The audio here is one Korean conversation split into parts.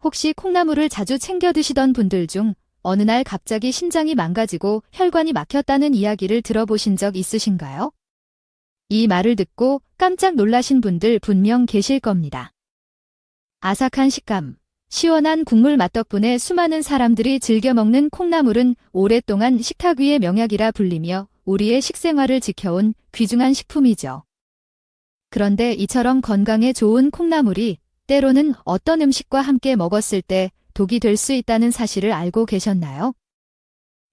혹시 콩나물을 자주 챙겨 드시던 분들 중 어느 날 갑자기 심장이 망가지고 혈관이 막혔다는 이야기를 들어보신 적 있으신가요? 이 말을 듣고 깜짝 놀라신 분들 분명 계실 겁니다. 아삭한 식감, 시원한 국물 맛 덕분에 수많은 사람들이 즐겨 먹는 콩나물은 오랫동안 식탁 위의 명약이라 불리며 우리의 식생활을 지켜온 귀중한 식품이죠. 그런데 이처럼 건강에 좋은 콩나물이 때로는 어떤 음식과 함께 먹었을 때 독이 될 수 있다는 사실을 알고 계셨나요?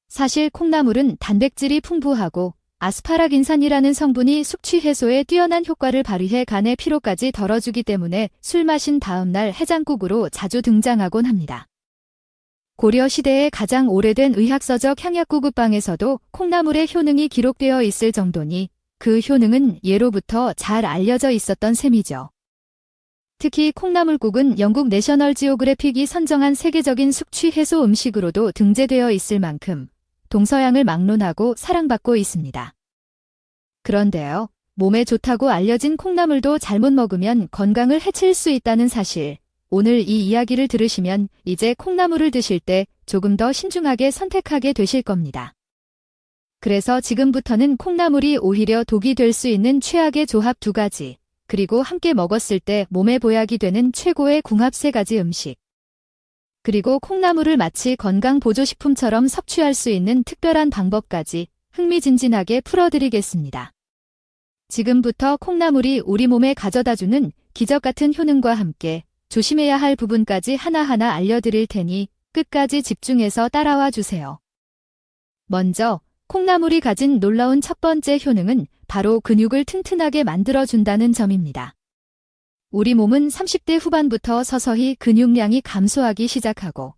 사실 콩나물은 단백질이 풍부하고 아스파라긴산이라는 성분이 숙취 해소에 뛰어난 효과를 발휘해 간의 피로까지 덜어주기 때문에 술 마신 다음 날 해장국으로 자주 등장하곤 합니다. 고려 시대의 가장 오래된 의학서적 향약구급방에서도 콩나물의 효능이 기록되어 있을 정도니 그 효능은 예로부터 잘 알려져 있었던 셈이죠. 특히 콩나물국은 영국 내셔널 지오그래픽이 선정한 세계적인 숙취 해소 음식으로도 등재되어 있을 만큼 동서양을 막론하고 사랑받고 있습니다. 그런데요, 몸에 좋다고 알려진 콩나물도 잘못 먹으면 건강을 해칠 수 있다는 사실, 오늘 이 이야기를 들으시면 이제 콩나물을 드실 때 조금 더 신중하게 선택하게 되실 겁니다. 그래서 지금부터는 콩나물이 오히려 독이 될 수 있는 최악의 조합 2가지, 그리고 함께 먹었을 때 몸에 보약이 되는 최고의 궁합 3가지 음식, 그리고 콩나물을 마치 건강보조식품처럼 섭취할 수 있는 특별한 방법까지 흥미진진하게 풀어드리겠습니다. 지금부터 콩나물이 우리 몸에 가져다주는 기적같은 효능과 함께 조심해야 할 부분까지 하나하나 알려드릴 테니 끝까지 집중해서 따라와 주세요. 먼저 콩나물이 가진 놀라운 첫 번째 효능은 바로 근육을 튼튼하게 만들어준다는 점입니다. 우리 몸은 30대 후반부터 서서히 근육량이 감소하기 시작하고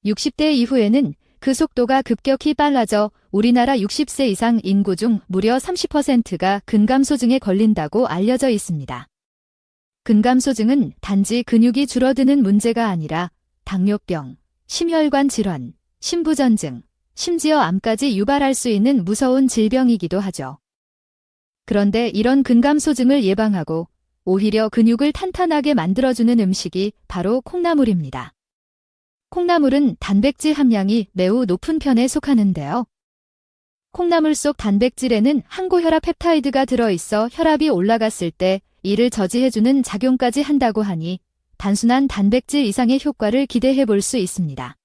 60대 이후에는 그 속도가 급격히 빨라져 우리나라 60세 이상 인구 중 무려 30%가 근감소증에 걸린다고 알려져 있습니다. 근감소증은 단지 근육이 줄어드는 문제가 아니라 당뇨병, 심혈관 질환, 심부전증, 심지어 암까지 유발할 수 있는 무서운 질병이기도 하죠. 그런데 이런 근감소증을 예방하고 오히려 근육을 탄탄하게 만들어주는 음식이 바로 콩나물입니다. 콩나물은 단백질 함량이 매우 높은 편에 속하는데요. 콩나물 속 단백질에는 항고혈압 펩타이드가 들어있어 혈압이 올라갔을 때 이를 저지해주는 작용까지 한다고 하니 단순한 단백질 이상의 효과를 기대해 볼 수 있습니다.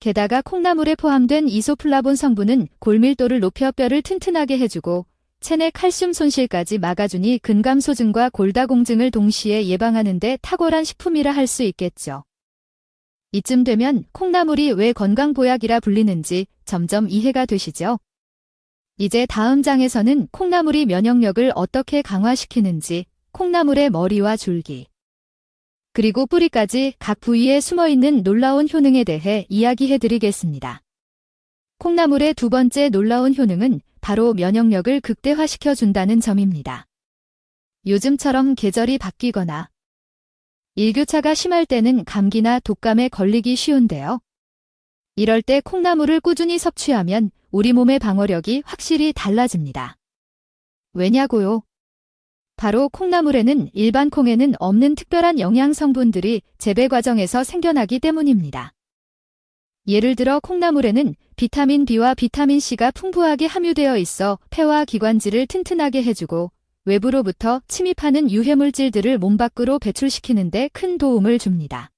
게다가 콩나물에 포함된 이소플라본 성분은 골밀도를 높여 뼈를 튼튼하게 해주고 체내 칼슘 손실까지 막아주니 근감소증과 골다공증을 동시에 예방하는 데 탁월한 식품이라 할 수 있겠죠. 이쯤 되면 콩나물이 왜 건강보약이라 불리는지 점점 이해가 되시죠? 이제 다음 장에서는 콩나물이 면역력을 어떻게 강화시키는지, 콩나물의 머리와 줄기, 그리고 뿌리까지 각 부위에 숨어있는 놀라운 효능에 대해 이야기해드리겠습니다. 콩나물의 두 번째 놀라운 효능은 바로 면역력을 극대화시켜준다는 점입니다. 요즘처럼 계절이 바뀌거나 일교차가 심할 때는 감기나 독감에 걸리기 쉬운데요. 이럴 때 콩나물을 꾸준히 섭취하면 우리 몸의 방어력이 확실히 달라집니다. 왜냐고요? 바로 콩나물에는 일반 콩에는 없는 특별한 영양 성분들이 재배 과정에서 생겨나기 때문입니다. 예를 들어 콩나물에는 비타민 B와 비타민 C가 풍부하게 함유되어 있어 폐와 기관지를 튼튼하게 해주고 외부로부터 침입하는 유해물질들을 몸 밖으로 배출시키는 데 큰 도움을 줍니다.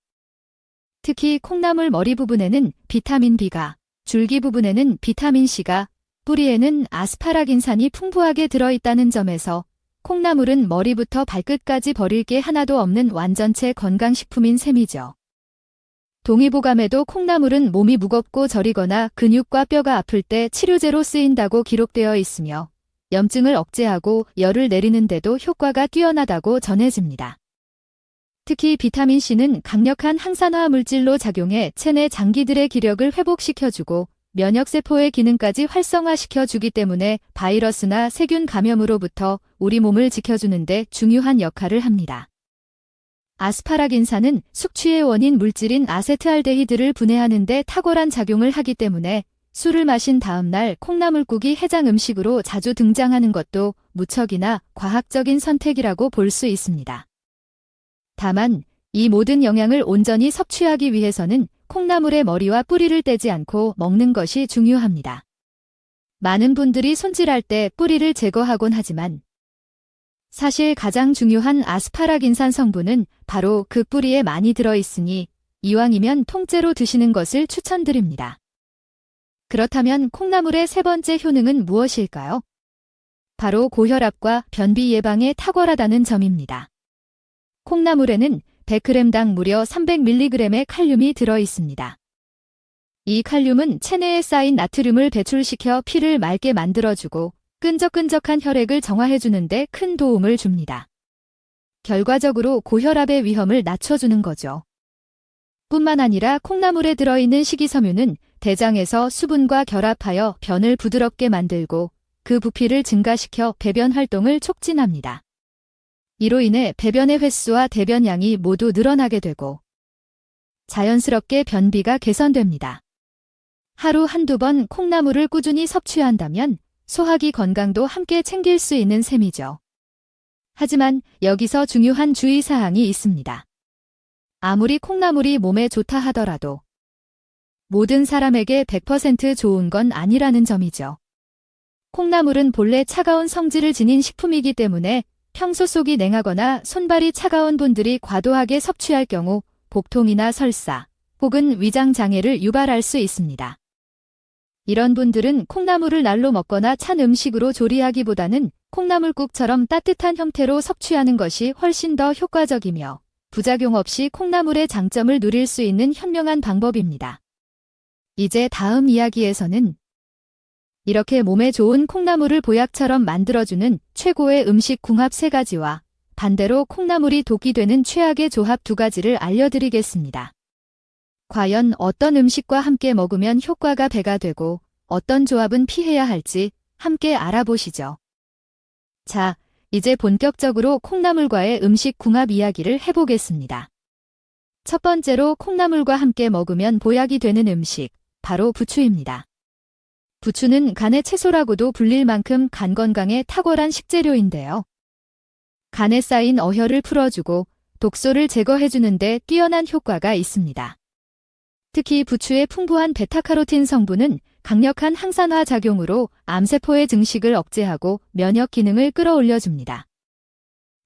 특히 콩나물 머리 부분에는 비타민 B가, 줄기 부분에는 비타민 C가, 뿌리에는 아스파라긴산이 풍부하게 들어있다는 점에서 콩나물은 머리부터 발끝까지 버릴 게 하나도 없는 완전체 건강식품인 셈이죠. 동의보감에도 콩나물은 몸이 무겁고 저리거나 근육과 뼈가 아플 때 치료제로 쓰인다고 기록되어 있으며 염증을 억제하고 열을 내리는 데도 효과가 뛰어나다고 전해집니다. 특히 비타민C는 강력한 항산화 물질로 작용해 체내 장기들의 기력을 회복시켜주고 면역세포의 기능까지 활성화시켜주기 때문에 바이러스나 세균 감염으로부터 우리 몸을 지켜주는 데 중요한 역할을 합니다. 아스파라긴산은 숙취의 원인 물질인 아세트알데히드를 분해하는 데 탁월한 작용을 하기 때문에 술을 마신 다음 날 콩나물국이 해장 음식으로 자주 등장하는 것도 무척이나 과학적인 선택이라고 볼 수 있습니다. 다만 이 모든 영양을 온전히 섭취하기 위해서는 콩나물의 머리와 뿌리를 떼지 않고 먹는 것이 중요합니다. 많은 분들이 손질할 때 뿌리를 제거하곤 하지만 사실 가장 중요한 아스파라긴산 성분은 바로 그 뿌리에 많이 들어있으니 이왕이면 통째로 드시는 것을 추천드립니다. 그렇다면 콩나물의 세 번째 효능은 무엇일까요? 바로 고혈압과 변비 예방에 탁월하다는 점입니다. 콩나물에는 100g당 무려 300mg의 칼륨이 들어있습니다. 이 칼륨은 체내에 쌓인 나트륨을 배출시켜 피를 맑게 만들어주고 끈적끈적한 혈액을 정화해주는 데 큰 도움을 줍니다. 결과적으로 고혈압의 위험을 낮춰주는 거죠. 뿐만 아니라 콩나물에 들어있는 식이섬유는 대장에서 수분과 결합하여 변을 부드럽게 만들고 그 부피를 증가시켜 배변 활동을 촉진합니다. 이로 인해 배변의 횟수와 대변량이 모두 늘어나게 되고 자연스럽게 변비가 개선됩니다. 하루 한두 번 콩나물을 꾸준히 섭취한다면 소화기 건강도 함께 챙길 수 있는 셈이죠. 하지만 여기서 중요한 주의사항이 있습니다. 아무리 콩나물이 몸에 좋다 하더라도 모든 사람에게 100% 좋은 건 아니라는 점이죠. 콩나물은 본래 차가운 성질을 지닌 식품이기 때문에 평소 속이 냉하거나 손발이 차가운 분들이 과도하게 섭취할 경우 복통이나 설사 혹은 위장 장애를 유발할 수 있습니다. 이런 분들은 콩나물을 날로 먹거나 찬 음식으로 조리하기보다는 콩나물국처럼 따뜻한 형태로 섭취하는 것이 훨씬 더 효과적이며 부작용 없이 콩나물의 장점을 누릴 수 있는 현명한 방법입니다. 이제 다음 이야기에서는 이렇게 몸에 좋은 콩나물을 보약처럼 만들어주는 최고의 음식 궁합 3가지와 반대로 콩나물이 독이 되는 최악의 조합 2가지를 알려드리겠습니다. 과연 어떤 음식과 함께 먹으면 효과가 배가 되고 어떤 조합은 피해야 할지 함께 알아보시죠. 자, 이제 본격적으로 콩나물과의 음식 궁합 이야기를 해보겠습니다. 첫 번째로 콩나물과 함께 먹으면 보약이 되는 음식, 바로 부추입니다. 부추는 간의 채소라고도 불릴 만큼 간 건강에 탁월한 식재료인데요. 간에 쌓인 어혈을 풀어주고 독소를 제거해주는 데 뛰어난 효과가 있습니다. 특히 부추의 풍부한 베타카로틴 성분은 강력한 항산화 작용으로 암세포의 증식을 억제하고 면역 기능을 끌어올려줍니다.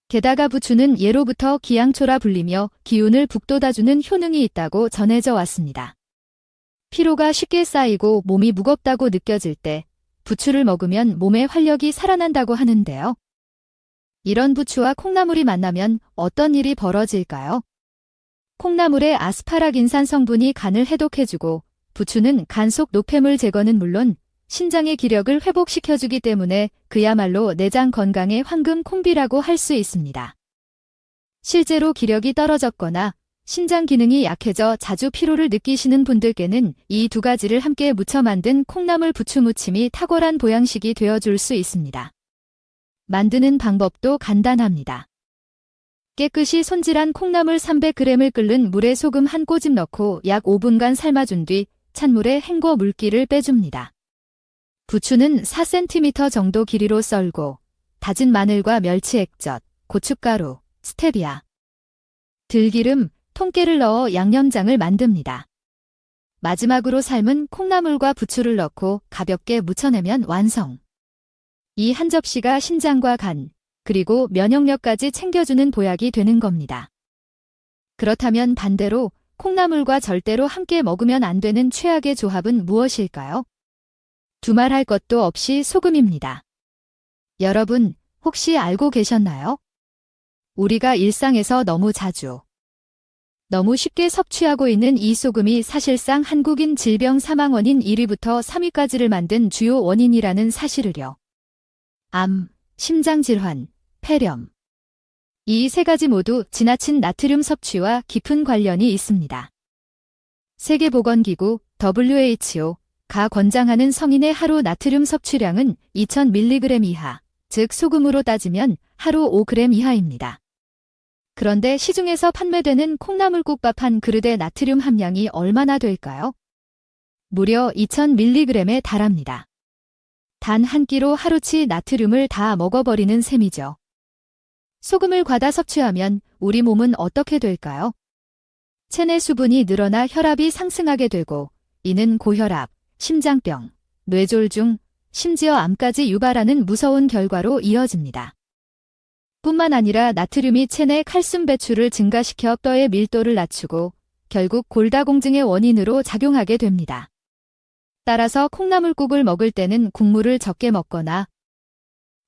게다가 부추는 예로부터 기양초라 불리며 기운을 북돋아주는 효능이 있다고 전해져 왔습니다. 피로가 쉽게 쌓이고 몸이 무겁다고 느껴질 때 부추를 먹으면 몸에 활력이 살아난다고 하는데요. 이런 부추와 콩나물이 만나면 어떤 일이 벌어질까요? 콩나물의 아스파라긴산 성분이 간을 해독해주고 부추는 간 속 노폐물 제거는 물론 신장의 기력을 회복시켜주기 때문에 그야말로 내장 건강의 황금 콤비라고 할 수 있습니다. 실제로 기력이 떨어졌거나 신장 기능이 약해져 자주 피로를 느끼시는 분들께는 이 2가지를 함께 무쳐 만든 콩나물 부추 무침이 탁월한 보양식이 되어줄 수 있습니다. 만드는 방법도 간단합니다. 깨끗이 손질한 콩나물 300g을 끓는 물에 소금 한 꼬집 넣고 약 5분간 삶아준 뒤 찬물에 헹궈 물기를 빼줍니다. 부추는 4cm 정도 길이로 썰고 다진 마늘과 멸치 액젓, 고춧가루, 스테비아, 들기름, 통깨를 넣어 양념장을 만듭니다. 마지막으로 삶은 콩나물과 부추를 넣고 가볍게 무쳐내면 완성. 이 한 접시가 신장과 간, 그리고 면역력까지 챙겨주는 보약이 되는 겁니다. 그렇다면 반대로 콩나물과 절대로 함께 먹으면 안 되는 최악의 조합은 무엇일까요? 두말할 것도 없이 소금입니다. 여러분, 혹시 알고 계셨나요? 우리가 일상에서 너무 자주, 너무 쉽게 섭취하고 있는 이 소금이 사실상 한국인 질병 사망 원인 1위부터 3위까지를 만든 주요 원인이라는 사실을요. 암, 심장질환, 폐렴. 이 3가지 모두 지나친 나트륨 섭취와 깊은 관련이 있습니다. 세계보건기구 WHO가 권장하는 성인의 하루 나트륨 섭취량은 2000mg 이하, 즉 소금으로 따지면 하루 5g 이하입니다. 그런데 시중에서 판매되는 콩나물국밥 한 그릇의 나트륨 함량이 얼마나 될까요? 무려 2000mg에 달합니다. 단 한 끼로 하루치 나트륨을 다 먹어버리는 셈이죠. 소금을 과다 섭취하면 우리 몸은 어떻게 될까요? 체내 수분이 늘어나 혈압이 상승하게 되고 이는 고혈압, 심장병, 뇌졸중, 심지어 암까지 유발하는 무서운 결과로 이어집니다. 뿐만 아니라 나트륨이 체내 칼슘 배출을 증가시켜 뼈의 밀도를 낮추고 결국 골다공증의 원인으로 작용하게 됩니다. 따라서 콩나물국을 먹을 때는 국물을 적게 먹거나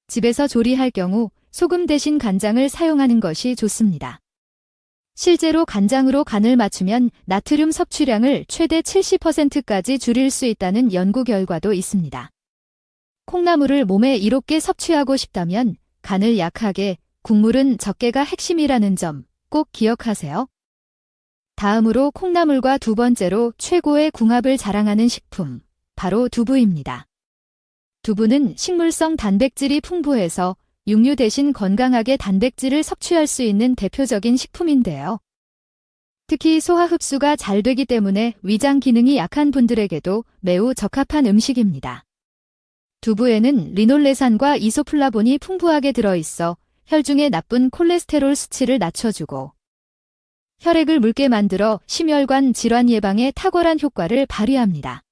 집에서 조리할 경우 소금 대신 간장을 사용하는 것이 좋습니다. 실제로 간장으로 간을 맞추면 나트륨 섭취량을 최대 70%까지 줄일 수 있다는 연구 결과도 있습니다. 콩나물을 몸에 이롭게 섭취하고 싶다면 간을 약하게, 국물은 적게가 핵심이라는 점 꼭 기억하세요. 다음으로 콩나물과 두 번째로 최고의 궁합을 자랑하는 식품, 바로 두부입니다. 두부는 식물성 단백질이 풍부해서 육류 대신 건강하게 단백질을 섭취할 수 있는 대표적인 식품인데요. 특히 소화 흡수가 잘 되기 때문에 위장 기능이 약한 분들에게도 매우 적합한 음식입니다. 두부에는 리놀레산과 이소플라본이 풍부하게 들어있어 혈중의 나쁜 콜레스테롤 수치를 낮춰주고 혈액을 묽게 만들어 심혈관 질환 예방에 탁월한 효과를 발휘합니다.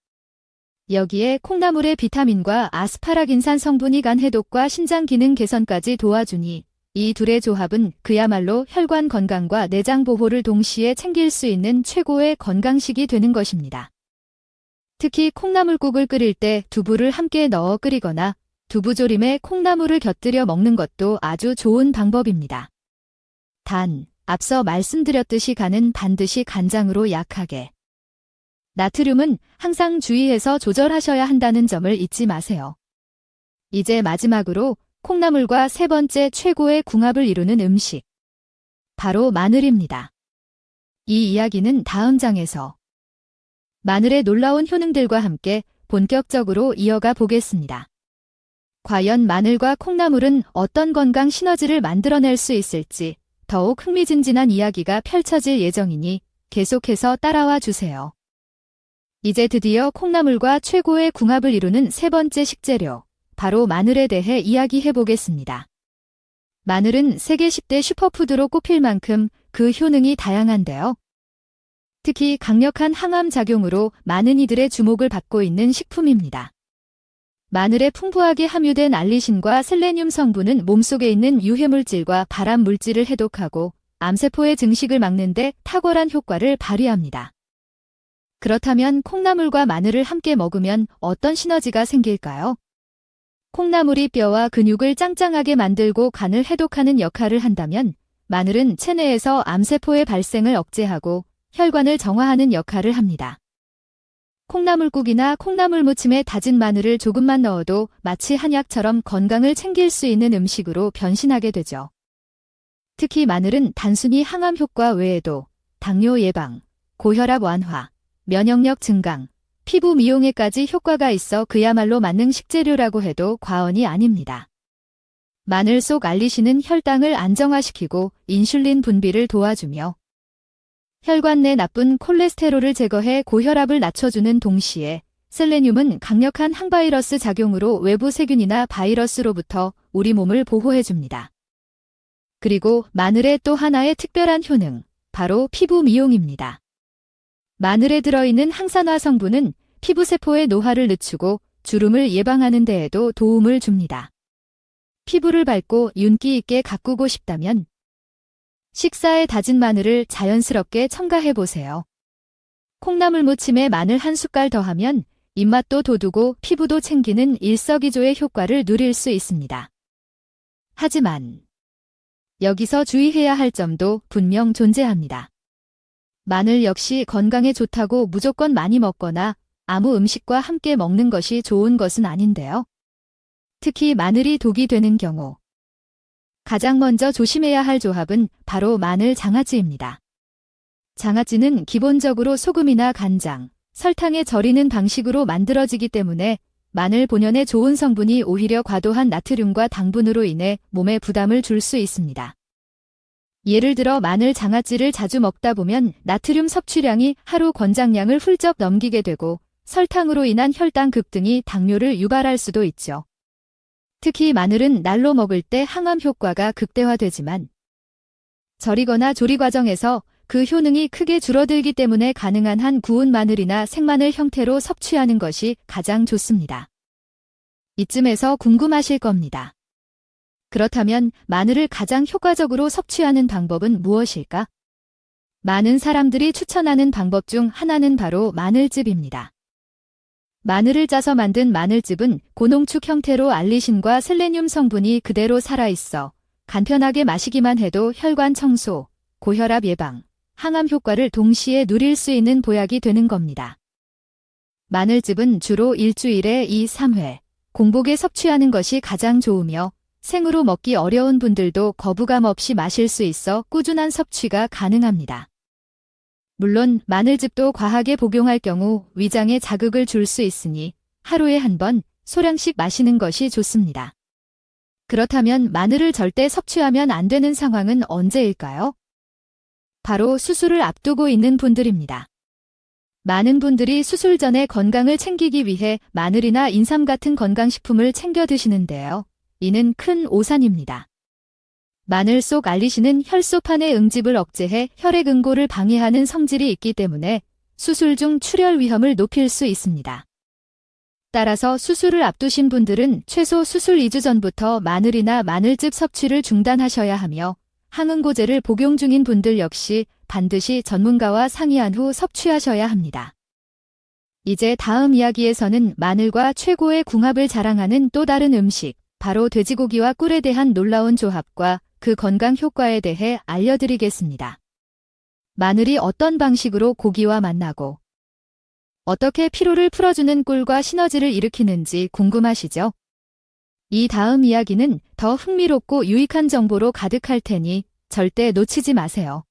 여기에 콩나물의 비타민과 아스파라긴산 성분이 간 해독과 신장 기능 개선까지 도와주니 이 둘의 조합은 그야말로 혈관 건강과 내장 보호를 동시에 챙길 수 있는 최고의 건강식이 되는 것입니다. 특히 콩나물국을 끓일 때 두부를 함께 넣어 끓이거나 두부조림에 콩나물을 곁들여 먹는 것도 아주 좋은 방법입니다. 단, 앞서 말씀드렸듯이 간은 반드시 간장으로 약하게. 나트륨은 항상 주의해서 조절하셔야 한다는 점을 잊지 마세요. 이제 마지막으로 콩나물과 세 번째 최고의 궁합을 이루는 음식. 바로 마늘입니다. 이 이야기는 다음 장에서 마늘의 놀라운 효능들과 함께 본격적으로 이어가 보겠습니다. 과연 마늘과 콩나물은 어떤 건강 시너지를 만들어낼 수 있을지 더욱 흥미진진한 이야기가 펼쳐질 예정이니 계속해서 따라와 주세요. 이제 드디어 콩나물과 최고의 궁합을 이루는 세 번째 식재료, 바로 마늘에 대해 이야기해 보겠습니다. 마늘은 세계 10대 슈퍼푸드로 꼽힐 만큼 그 효능이 다양한데요. 특히 강력한 항암 작용으로 많은 이들의 주목을 받고 있는 식품입니다. 마늘에 풍부하게 함유된 알리신과 셀레늄 성분은 몸속에 있는 유해물질과 발암 물질을 해독하고 암세포의 증식을 막는 데 탁월한 효과를 발휘합니다. 그렇다면 콩나물과 마늘을 함께 먹으면 어떤 시너지가 생길까요? 콩나물이 뼈와 근육을 짱짱하게 만들고 간을 해독하는 역할을 한다면 마늘은 체내에서 암세포의 발생을 억제하고 혈관을 정화하는 역할을 합니다. 콩나물국이나 콩나물 무침에 다진 마늘을 조금만 넣어도 마치 한약처럼 건강을 챙길 수 있는 음식으로 변신하게 되죠. 특히 마늘은 단순히 항암 효과 외에도 당뇨 예방, 고혈압 완화, 면역력 증강, 피부 미용에까지 효과가 있어 그야말로 만능 식재료라고 해도 과언이 아닙니다. 마늘 속 알리신은 혈당을 안정화시키고 인슐린 분비를 도와주며 혈관 내 나쁜 콜레스테롤을 제거해 고혈압을 낮춰주는 동시에 셀레늄은 강력한 항바이러스 작용으로 외부 세균이나 바이러스로부터 우리 몸을 보호해줍니다. 그리고 마늘의 또 하나의 특별한 효능, 바로 피부 미용입니다. 마늘에 들어있는 항산화 성분은 피부세포의 노화를 늦추고 주름을 예방하는 데에도 도움을 줍니다. 피부를 밝고 윤기 있게 가꾸고 싶다면 식사에 다진 마늘을 자연스럽게 첨가해보세요. 콩나물 무침에 마늘 한 숟갈 더하면 입맛도 돋우고 피부도 챙기는 일석이조의 효과를 누릴 수 있습니다. 하지만 여기서 주의해야 할 점도 분명 존재합니다. 마늘 역시 건강에 좋다고 무조건 많이 먹거나 아무 음식과 함께 먹는 것이 좋은 것은 아닌데요. 특히 마늘이 독이 되는 경우 가장 먼저 조심해야 할 조합은 바로 마늘 장아찌입니다. 장아찌는 기본적으로 소금이나 간장, 설탕에 절이는 방식으로 만들어지기 때문에 마늘 본연의 좋은 성분이 오히려 과도한 나트륨과 당분으로 인해 몸에 부담을 줄 수 있습니다. 예를 들어 마늘 장아찌를 자주 먹다 보면 나트륨 섭취량이 하루 권장량을 훌쩍 넘기게 되고 설탕으로 인한 혈당 급등이 당뇨를 유발할 수도 있죠. 특히 마늘은 날로 먹을 때 항암 효과가 극대화되지만 절이거나 조리 과정에서 그 효능이 크게 줄어들기 때문에 가능한 한 구운 마늘이나 생마늘 형태로 섭취하는 것이 가장 좋습니다. 이쯤에서 궁금하실 겁니다. 그렇다면 마늘을 가장 효과적으로 섭취하는 방법은 무엇일까? 많은 사람들이 추천하는 방법 중 하나는 바로 마늘즙입니다. 마늘을 짜서 만든 마늘즙은 고농축 형태로 알리신과 셀레늄 성분이 그대로 살아있어 간편하게 마시기만 해도 혈관 청소, 고혈압 예방, 항암 효과를 동시에 누릴 수 있는 보약이 되는 겁니다. 마늘즙은 주로 일주일에 2-3회 공복에 섭취하는 것이 가장 좋으며 생으로 먹기 어려운 분들도 거부감 없이 마실 수 있어 꾸준한 섭취가 가능합니다. 물론 마늘즙도 과하게 복용할 경우 위장에 자극을 줄 수 있으니 하루에 한 번 소량씩 마시는 것이 좋습니다. 그렇다면 마늘을 절대 섭취하면 안 되는 상황은 언제일까요? 바로 수술을 앞두고 있는 분들입니다. 많은 분들이 수술 전에 건강을 챙기기 위해 마늘이나 인삼 같은 건강식품을 챙겨 드시는데요. 이는 큰 오산입니다. 마늘 속 알리신은 혈소판의 응집을 억제해 혈액 응고를 방해하는 성질이 있기 때문에 수술 중 출혈 위험을 높일 수 있습니다. 따라서 수술을 앞두신 분들은 최소 수술 2주 전부터 마늘이나 마늘즙 섭취를 중단하셔야 하며 항응고제를 복용 중인 분들 역시 반드시 전문가와 상의한 후 섭취하셔야 합니다. 이제 다음 이야기에서는 마늘과 최고의 궁합을 자랑하는 또 다른 음식, 바로 돼지고기와 꿀에 대한 놀라운 조합과 그 건강 효과에 대해 알려드리겠습니다. 마늘이 어떤 방식으로 고기와 만나고 어떻게 피로를 풀어주는 꿀과 시너지를 일으키는지 궁금하시죠? 이 다음 이야기는 더 흥미롭고 유익한 정보로 가득할 테니 절대 놓치지 마세요.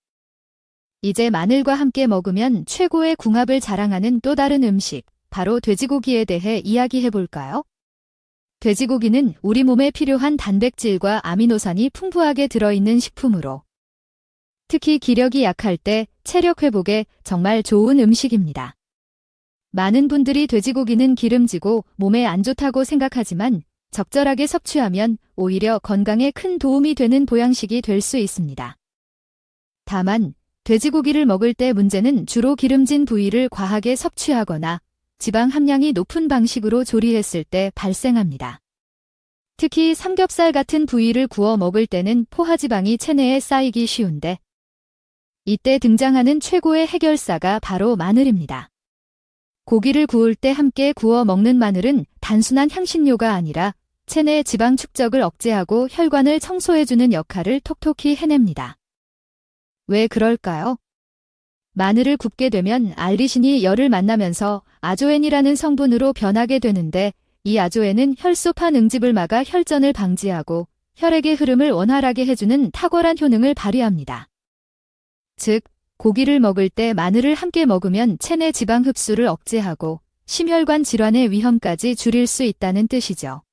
이제 마늘과 함께 먹으면 최고의 궁합을 자랑하는 또 다른 음식, 바로 돼지고기에 대해 이야기해볼까요? 돼지고기는 우리 몸에 필요한 단백질과 아미노산이 풍부하게 들어있는 식품으로 특히 기력이 약할 때 체력 회복에 정말 좋은 음식입니다. 많은 분들이 돼지고기는 기름지고 몸에 안 좋다고 생각하지만 적절하게 섭취하면 오히려 건강에 큰 도움이 되는 보양식이 될 수 있습니다. 다만 돼지고기를 먹을 때 문제는 주로 기름진 부위를 과하게 섭취하거나 지방 함량이 높은 방식으로 조리했을 때 발생합니다. 특히 삼겹살 같은 부위를 구워 먹을 때는 포화지방이 체내에 쌓이기 쉬운데 이때 등장하는 최고의 해결사가 바로 마늘입니다. 고기를 구울 때 함께 구워 먹는 마늘은 단순한 향신료가 아니라 체내 지방 축적을 억제하고 혈관을 청소해주는 역할을 톡톡히 해냅니다. 왜 그럴까요? 마늘을 굽게 되면 알리신이 열을 만나면서 아조엔이라는 성분으로 변하게 되는데 이 아조엔은 혈소판 응집을 막아 혈전을 방지하고 혈액의 흐름을 원활하게 해주는 탁월한 효능을 발휘합니다. 즉, 고기를 먹을 때 마늘을 함께 먹으면 체내 지방 흡수를 억제하고 심혈관 질환의 위험까지 줄일 수 있다는 뜻이죠.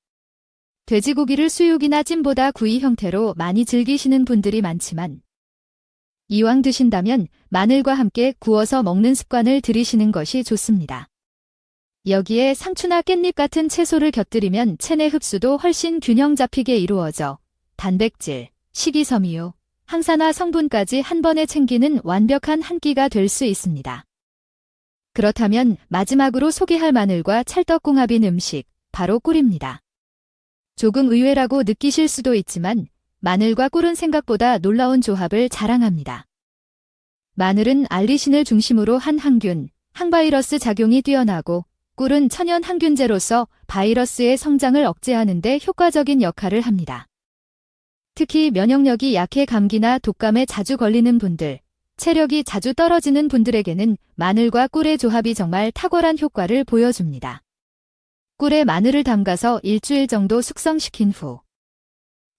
돼지고기를 수육이나 찜보다 구이 형태로 많이 즐기시는 분들이 많지만 이왕 드신다면 마늘과 함께 구워서 먹는 습관을 들이시는 것이 좋습니다. 여기에 상추나 깻잎 같은 채소를 곁들이면 체내 흡수도 훨씬 균형 잡히게 이루어져 단백질, 식이섬유, 항산화 성분까지 한 번에 챙기는 완벽한 한 끼가 될 수 있습니다. 그렇다면 마지막으로 소개할 마늘과 찰떡궁합인 음식, 바로 꿀입니다. 조금 의외라고 느끼실 수도 있지만 마늘과 꿀은 생각보다 놀라운 조합을 자랑합니다. 마늘은 알리신을 중심으로 한 항균, 항바이러스 작용이 뛰어나고 꿀은 천연 항균제로서 바이러스의 성장을 억제하는 데 효과적인 역할을 합니다. 특히 면역력이 약해 감기나 독감에 자주 걸리는 분들, 체력이 자주 떨어지는 분들에게는 마늘과 꿀의 조합이 정말 탁월한 효과를 보여줍니다. 꿀에 마늘을 담가서 일주일 정도 숙성시킨 후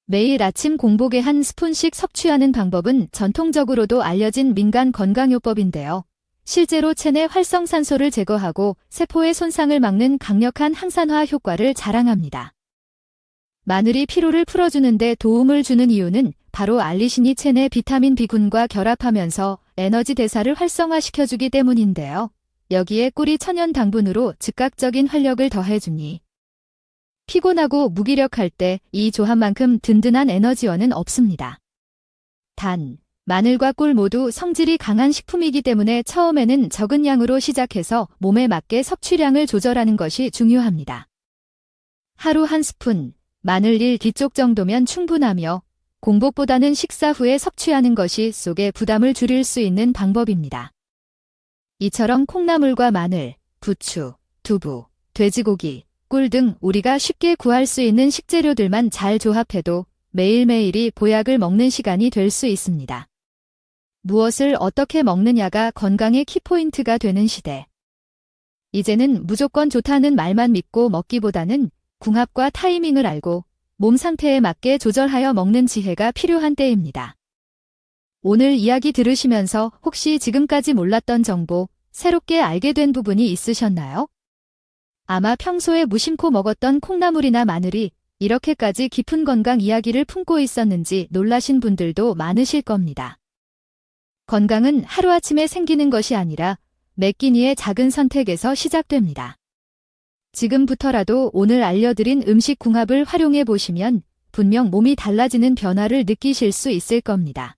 매일 아침 공복에 한 스푼씩 섭취하는 방법은 전통적으로도 알려진 민간 건강요법인데요. 실제로 체내 활성산소를 제거하고 세포의 손상을 막는 강력한 항산화 효과를 자랑합니다. 마늘이 피로를 풀어주는 데 도움을 주는 이유는 바로 알리신이 체내 비타민 B군과 결합하면서 에너지 대사를 활성화시켜주기 때문인데요. 여기에 꿀이 천연 당분으로 즉각적인 활력을 더해주니 피곤하고 무기력할 때 이 조합만큼 든든한 에너지원은 없습니다. 단, 마늘과 꿀 모두 성질이 강한 식품이기 때문에 처음에는 적은 양으로 시작해서 몸에 맞게 섭취량을 조절하는 것이 중요합니다. 하루 한 스푼, 마늘 1티쪽 정도면 충분하며 공복보다는 식사 후에 섭취하는 것이 속의 부담을 줄일 수 있는 방법입니다. 이처럼 콩나물과 마늘, 부추, 두부, 돼지고기, 꿀 등 우리가 쉽게 구할 수 있는 식재료들만 잘 조합해도 매일매일이 보약을 먹는 시간이 될 수 있습니다. 무엇을 어떻게 먹느냐가 건강의 키포인트가 되는 시대. 이제는 무조건 좋다는 말만 믿고 먹기보다는 궁합과 타이밍을 알고 몸 상태에 맞게 조절하여 먹는 지혜가 필요한 때입니다. 오늘 이야기 들으시면서 혹시 지금까지 몰랐던 정보, 새롭게 알게 된 부분이 있으셨나요? 아마 평소에 무심코 먹었던 콩나물이나 마늘이 이렇게까지 깊은 건강 이야기를 품고 있었는지 놀라신 분들도 많으실 겁니다. 건강은 하루아침에 생기는 것이 아니라 매 끼니의 작은 선택에서 시작됩니다. 지금부터라도 오늘 알려드린 음식 궁합을 활용해 보시면 분명 몸이 달라지는 변화를 느끼실 수 있을 겁니다.